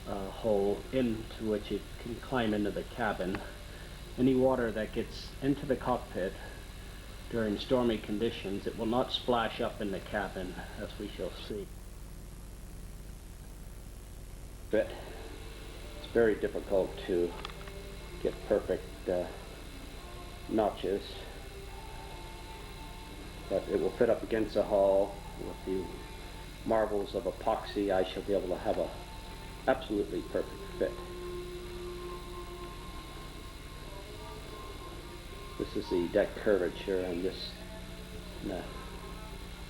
hole into which it can climb into the cabin. Any water that gets into the cockpit during stormy conditions, it will not splash up in the cabin, as we shall see. It's very difficult to get perfect notches, but it will fit up against the hull. With the marvels of epoxy, I shall be able to have a absolutely perfect fit. This is the deck curvature, and this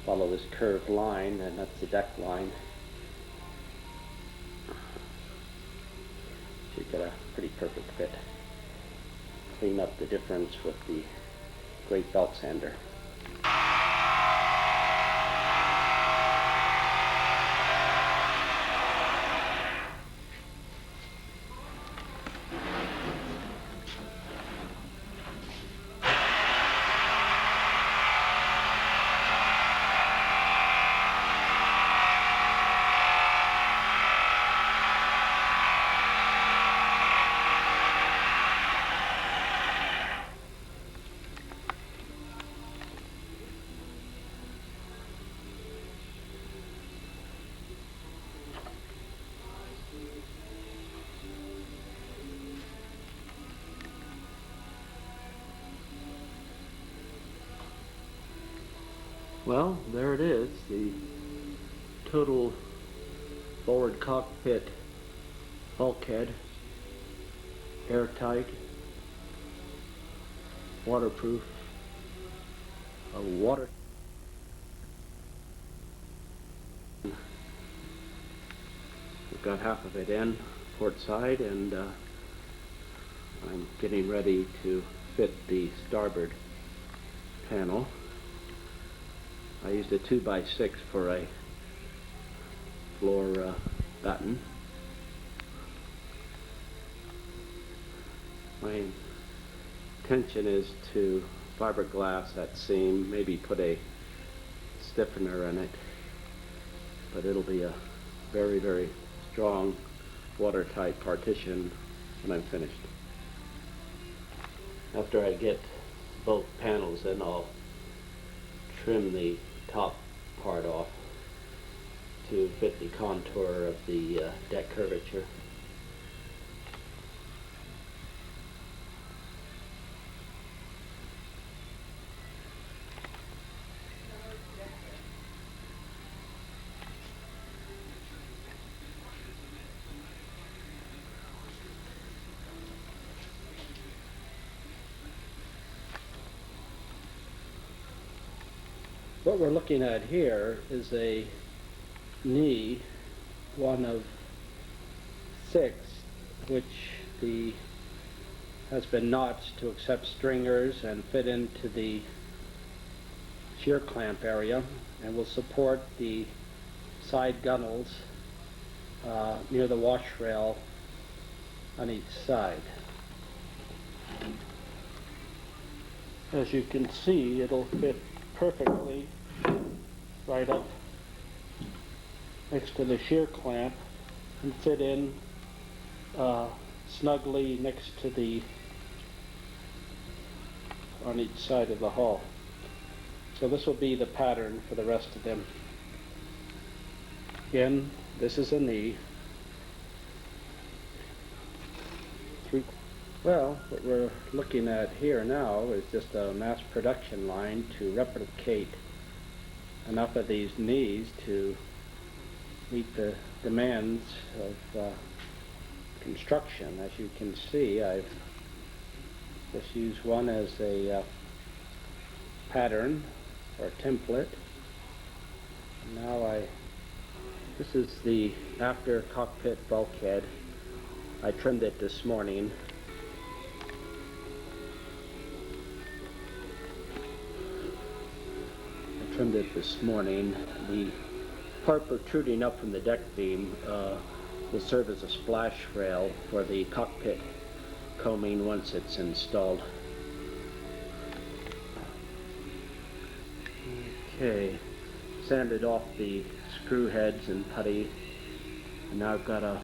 follow this curved line, and that's the deck line. So you get a pretty perfect fit. Clean up the difference with the great belt sander. Well, there it is, the total forward cockpit bulkhead, airtight, waterproof, We've got half of it in port side, and I'm getting ready to fit the starboard panel. I used a 2x6 for a floor batten. My intention is to fiberglass that seam, maybe put a stiffener in it, but it'll be a very, very strong watertight partition when I'm finished. After I get both panels in, I'll trim the top part off to fit the contour of the deck curvature. What we're looking at here is a knee, one of 6, which has been notched to accept stringers and fit into the shear clamp area, and will support the side gunnels near the wash rail on each side. As you can see, it'll fit perfectly right up next to the shear clamp and fit in snugly next to on each side of the hull. So this will be the pattern for the rest of them. Again, this is a knee. Well, what we're looking at here now is just a mass production line to replicate enough of these knees to meet the demands of construction. As you can see, I've just used one as a pattern or template. Now this is the after cockpit bulkhead. I trimmed it this morning. The part protruding up from the deck beam will serve as a splash rail for the cockpit coaming once it's installed. Okay, sanded off the screw heads and putty, and now I've got a